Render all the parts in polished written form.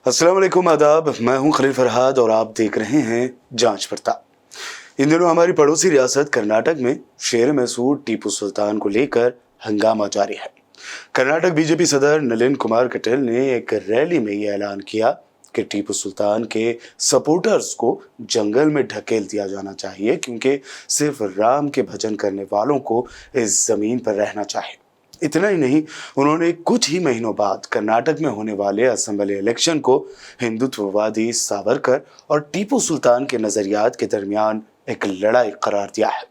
अस्सलाम वालेकुम, आदाब। मैं हूं खलील फरहाद और आप देख रहे हैं जांच पड़ताल। इन दिनों हमारी पड़ोसी रियासत कर्नाटक में शेर मैसूर टीपू सुल्तान को लेकर हंगामा जारी है। कर्नाटक बीजेपी सदर नलिन कुमार कटील ने एक रैली में यह ऐलान किया कि टीपू सुल्तान के सपोर्टर्स को जंगल में ढकेल दिया जाना चाहिए, क्योंकि सिर्फ राम के भजन करने वालों को इस जमीन पर रहना चाहिए। इतना ही नहीं, उन्होंने कुछ ही महीनों बाद कर्नाटक में होने वाले असेंबली इलेक्शन को हिंदुत्ववादी सावरकर और टीपू सुल्तान के नजरियात के दरमियान एक लड़ाई करार दिया है।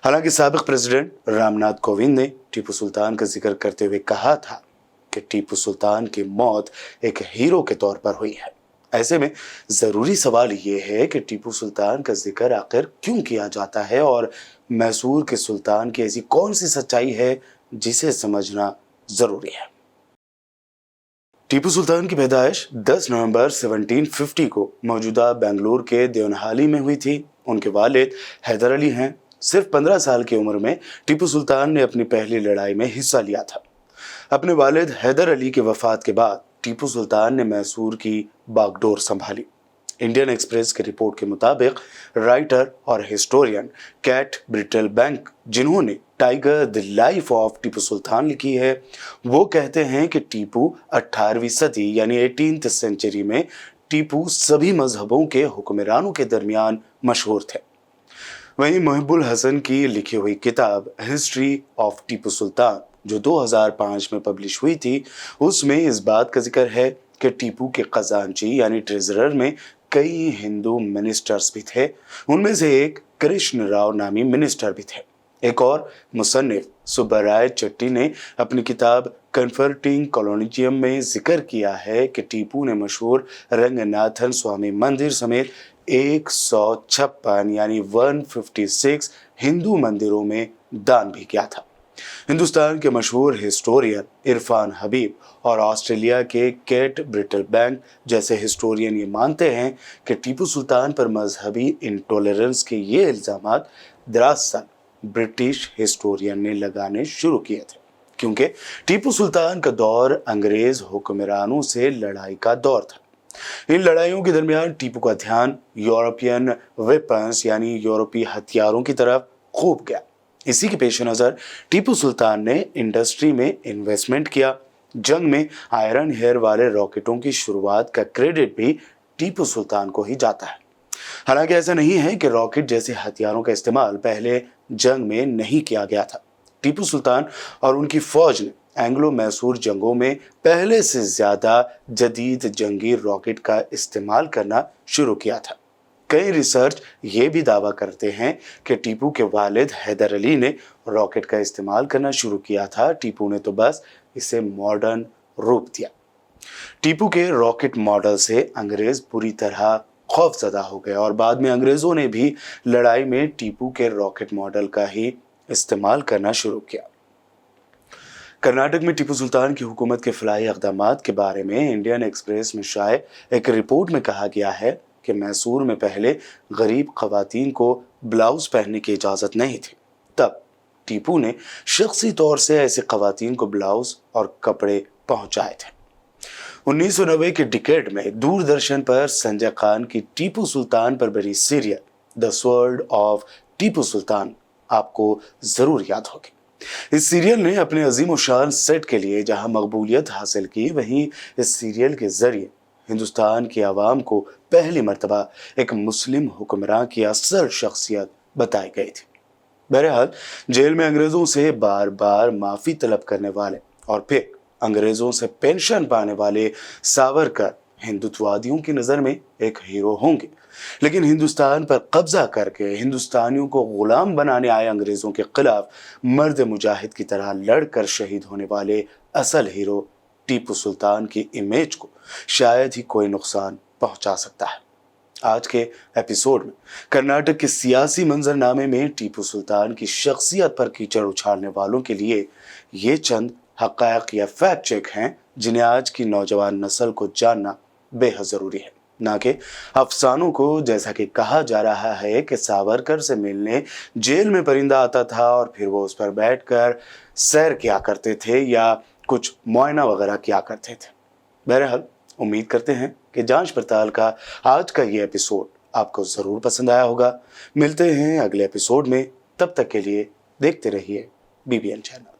हालांकि साबिक प्रेसिडेंट रामनाथ कोविंद ने टीपू सुल्तान का जिक्र करते हुए कहा था कि टीपू सुल्तान की मौत एक हीरो के तौर पर हुई है। ऐसे में जरूरी सवाल ये है कि टीपू सुल्तान का जिक्र आखिर क्यों किया जाता है और मैसूर के सुल्तान की ऐसी कौन सी सच्चाई है जिसे समझना जरूरी है। टीपू सुल्तान की पैदाइश 10 नवंबर 1750 को मौजूदा बेंगलुरु के देवनहाली में हुई थी। उनके वालिद हैदर अली हैं। सिर्फ 15 साल की उम्र में टीपू सुल्तान ने अपनी पहली लड़ाई में हिस्सा लिया था। अपने वालिद हैदर अली के वफात के बाद टीपू सुल्तान ने मैसूर की बागडोर संभाली। इंडियन एक्सप्रेस की रिपोर्ट के मुताबिक राइटर और हिस्टोरियन कैट ब्रिटलबैंक, जिन्होंने tiger the life of Tipu Sultan लिखी है, वो कहते हैं कि टीपू 18वीं सदी यानी 18th सेंचुरी में टीपू सभी मजहबों के हुक्मरानों के दरमियान मशहूर थे। वहीं मुहिबुल हसन की लिखी हुई किताब हिस्ट्री ऑफ टीपू सुल्तान, जो 2005 में पब्लिश हुई थी, उसमें इस बात का जिक्र है कि टीपू के खजांची यानी ट्रेजरर में कई हिंदू मिनिस्टर्स भी थे। उनमें से एक कृष्ण राव नामी मिनिस्टर भी थे। एक और मुसन्निफ सुब्बाराय चट्टी ने अपनी किताब कन्वर्टिंग कॉलोनियम में जिक्र किया है कि टीपू ने मशहूर रंगनाथन स्वामी मंदिर समेत 156 यानी 156 हिंदू मंदिरों में दान भी किया था। हिंदुस्तान के मशहूर हिस्टोरियन इरफान हबीब और ऑस्ट्रेलिया के केट ब्रिटलबैंक जैसे हिस्टोरियन ये मानते हैं कि टीपू सुल्तान पर मजहबी इंटॉलरेंस के ये इल्जामात दरअसल ब्रिटिश हिस्टोरियन ने लगाने शुरू किए थे, क्योंकि टीपू सुल्तान का दौर अंग्रेज हुक्मरानों से लड़ाई का दौर था। इन लड़ाइयों के दरमियान टीपू का ध्यान यूरोपियन वेपन्स यानी यूरोपीय हथियारों की तरफ खूब गया। इसी के पेश नजर टीपू सुल्तान ने इंडस्ट्री में इन्वेस्टमेंट किया। जंग में आयरन हेयर वाले रॉकेटों की शुरुआत का क्रेडिट भी टीपू सुल्तान को ही जाता है। हालांकि ऐसा नहीं है कि रॉकेट जैसे हथियारों का इस्तेमाल पहले जंग में नहीं किया गया था। टीपू सुल्तान और उनकी फौज ने एंग्लो मैसूर जंगों में पहले से ज्यादा जदीद जंगी रॉकेट का इस्तेमाल करना शुरू किया था। कई रिसर्च ये भी दावा करते हैं कि टीपू के वालिद हैदर अली ने रॉकेट का इस्तेमाल करना शुरू किया था। टीपू ने तो बस इसे मॉडर्न रूप दिया। टीपू के रॉकेट मॉडल से अंग्रेज पूरी तरह खौफजदा हो गए और बाद में अंग्रेजों ने भी लड़ाई में टीपू के रॉकेट मॉडल का ही इस्तेमाल करना शुरू किया। कर्नाटक में टीपू सुल्तान की हुकूमत के फलाही इक़दामात के बारे में इंडियन एक्सप्रेस में शाये एक रिपोर्ट में कहा गया है कि मैसूर में पहले गरीब खवातीन को ब्लाउज पहनने की इजाज़त नहीं थी। तब टीपू ने शख्सी तौर से ऐसे खवातीन को ब्लाउज और कपड़े पहुंचाए थे। 1990 के डिकेड में दूरदर्शन पर संजय खान की टीपू सुल्तान पर बनी serial the sword of Tipu Sultan आपको जरूर याद होगी। इस सीरियल ने अपने अजीम और शान सेट के लिए जहां मकबूलियत हासिल की, वहीं इस सीरियल के जरिए हिंदुस्तान की आवाम को पहली मर्तबा एक मुस्लिम हुक्मरान की असल शख्सियत बताई गई थी। बहरहाल जेल में अंग्रेजों से बार बार माफी तलब करने वाले और फिर अंग्रेजों से पेंशन पाने वाले सावरकर हिंदुत्ववादियों की नजर में एक हीरो होंगे, लेकिन हिंदुस्तान पर कब्जा करके हिंदुस्तानियों को गुलाम बनाने आए अंग्रेजों के खिलाफ मर्द मुजाहिद की तरह लड़कर शहीद होने वाले असल हीरो टीपू सुल्तान की इमेज को शायद ही कोई नुकसान पहुंचा सकता है। आज के एपिसोड में कर्नाटक के सियासी मंजरनामे में टीपू सुल्तान की शख्सियत पर कीचड़ उछालने वालों के लिए ये चंद हक़ाइक़ या फैक्ट चेक हैं जिन्हें आज की नौजवान नस्ल को जानना बेहद ज़रूरी है, ना कि अफसानों को। जैसा कि कहा जा रहा है कि सावरकर से मिलने जेल में परिंदा आता था और फिर वो उस पर बैठकर सैर किया करते थे या कुछ मुआयना वगैरह किया करते थे। बहरहाल उम्मीद करते हैं कि जांच पड़ताल का आज का ये एपिसोड आपको ज़रूर पसंद आया होगा। मिलते हैं अगले एपिसोड में, तब तक के लिए देखते रहिए BBN चैनल।